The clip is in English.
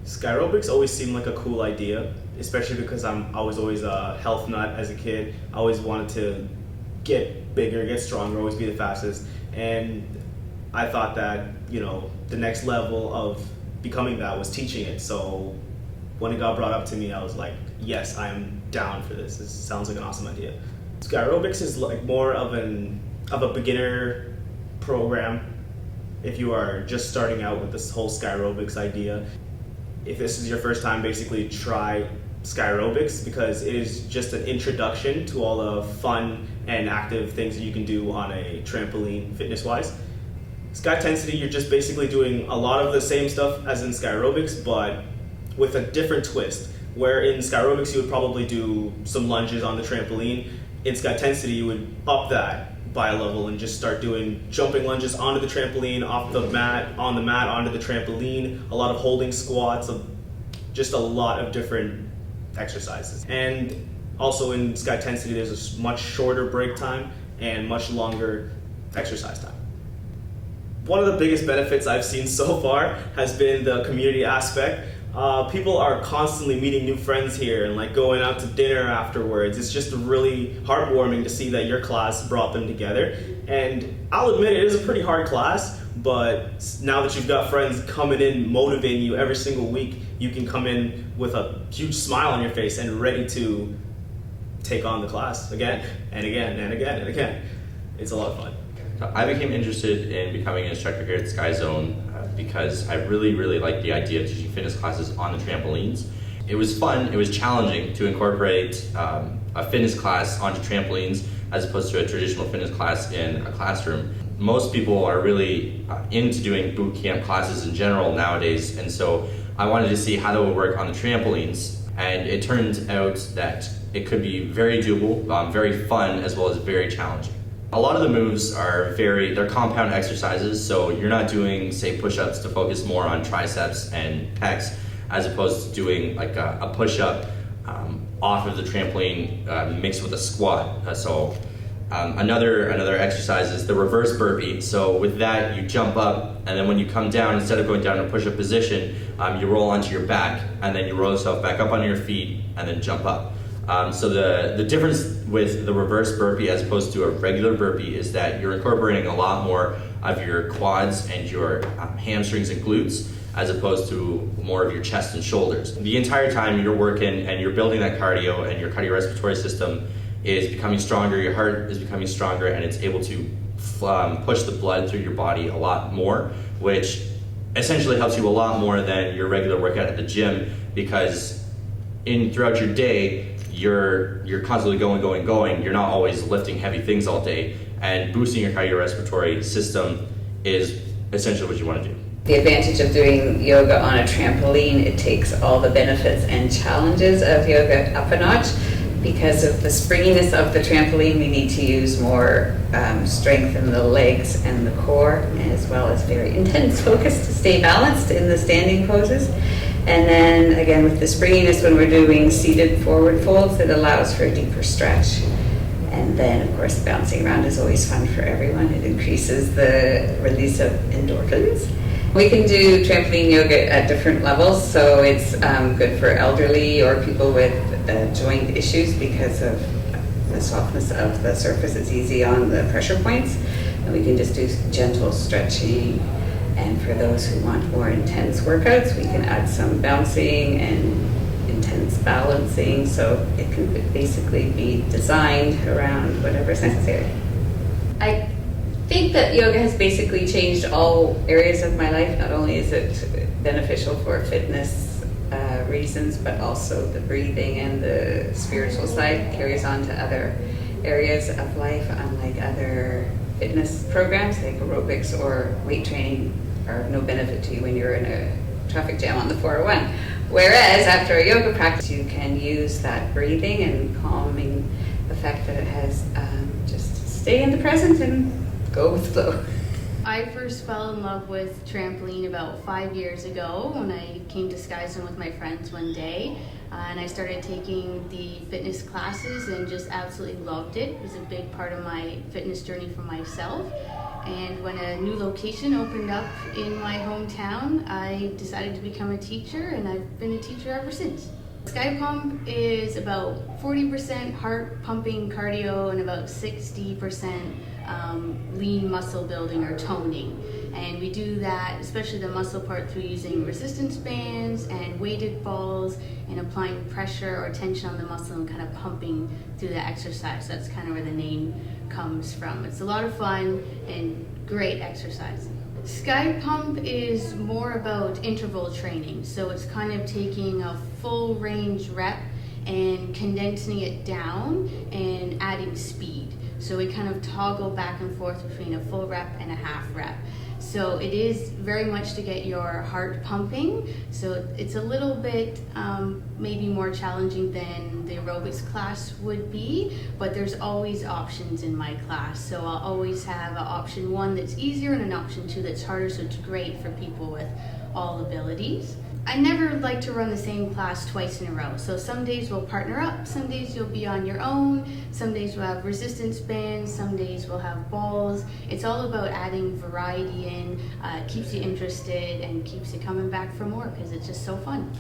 Skyrobics always seemed like a cool idea, especially because I was always a health nut as a kid. I always wanted to get bigger, get stronger, always be the fastest. And I thought that, the next level of becoming that was teaching it. So when it got brought up to me, I was like, yes, I'm down for this. This sounds like an awesome idea. Skyrobics is like more of a beginner program if you are just starting out with this whole Skyrobics idea. If this is your first time, basically try Skyrobics because it is just an introduction to all the fun and active things that you can do on a trampoline fitness-wise. Skydensity, you're just basically doing a lot of the same stuff as in Skyrobics, but with a different twist. Where in Skyrobics you would probably do some lunges on the trampoline, in Skydensity you would up that by a level and just start doing jumping lunges onto the trampoline, off the mat, on the mat, onto the trampoline, a lot of holding squats, just a lot of different exercises. And also in Skydensity there's a much shorter break time and much longer exercise time. One of the biggest benefits I've seen so far has been the community aspect. People are constantly meeting new friends here and like going out to dinner afterwards. It's just really heartwarming to see that your class brought them together. And I'll admit it is a pretty hard class, but now that you've got friends coming in, motivating you every single week, you can come in with a huge smile on your face and ready to take on the class again and again and again and again. It's a lot of fun. I became interested in becoming an instructor here at Sky Zone because I really liked the idea of teaching fitness classes on the trampolines. It was fun, it was challenging to incorporate a fitness class onto trampolines as opposed to a traditional fitness class in a classroom. Most people are really into doing boot camp classes in general nowadays, and so I wanted to see how that would work on the trampolines, and it turned out that it could be very doable, very fun, as well as very challenging. A lot of the moves they're compound exercises, so you're not doing, say, push-ups to focus more on triceps and pecs, as opposed to doing like a push-up off of the trampoline mixed with a squat. Another exercise is the reverse burpee. So with that, you jump up, and then when you come down, instead of going down in a push-up position, you roll onto your back, and then you roll yourself back up on your feet, and then jump up. So the difference with the reverse burpee as opposed to a regular burpee is that you're incorporating a lot more of your quads and your hamstrings and glutes as opposed to more of your chest and shoulders. The entire time you're working and you're building that cardio, and your cardiorespiratory system is becoming stronger, your heart is becoming stronger, and it's able to push the blood through your body a lot more, which essentially helps you a lot more than your regular workout at the gym, because throughout your day, you're constantly going. You're not always lifting heavy things all day, and boosting your cardiorespiratory system is essentially what you want to do. The advantage of doing yoga on a trampoline, it takes all the benefits and challenges of yoga up a notch. Because of the springiness of the trampoline, we need to use more strength in the legs and the core, as well as very intense focus to stay balanced in the standing poses. And then again, with the springiness, when we're doing seated forward folds, it allows for a deeper stretch. And then, of course, bouncing around is always fun for everyone. It increases the release of endorphins. We can do trampoline yoga at different levels, so it's good for elderly or people with joint issues because of the softness of the surface. It's easy on the pressure points, and we can just do gentle stretching. And for those who want more intense workouts, we can add some bouncing and intense balancing, so it can basically be designed around whatever's necessary. I think that yoga has basically changed all areas of my life. Not only is it beneficial for fitness reasons, but also the breathing and the spiritual side carries on to other areas of life, unlike other fitness programs like aerobics or weight training are of no benefit to you when you're in a traffic jam on the 401. Whereas after a yoga practice, you can use that breathing and calming effect that it has just to stay in the present and go with the flow. I first fell in love with trampoline about 5 years ago when I came to Sky Zone with my friends one day, and I started taking the fitness classes and just absolutely loved it. It was a big part of my fitness journey for myself. And when a new location opened up in my hometown, I decided to become a teacher, and I've been a teacher ever since. Sky Pump is about 40% heart pumping cardio and about 60% lean muscle building or toning. And we do that, especially the muscle part, through using resistance bands and weighted balls and applying pressure or tension on the muscle and kind of pumping through the exercise. That's kind of where the name comes from. It's a lot of fun and great exercise. Sky Pump is more about interval training, so it's kind of taking a full range rep and condensing it down and adding speed. So we kind of toggle back and forth between a full rep and a half rep. So it is very much to get your heart pumping. So it's a little bit maybe more challenging than the aerobics class would be, but there's always options in my class. So I'll always have an option 1 that's easier and an option 2 that's harder, so it's great for people with all abilities. I never like to run the same class twice in a row. So some days we'll partner up, some days you'll be on your own, some days we'll have resistance bands, some days we'll have balls. It's all about adding variety in, keeps you interested and keeps you coming back for more because it's just so fun.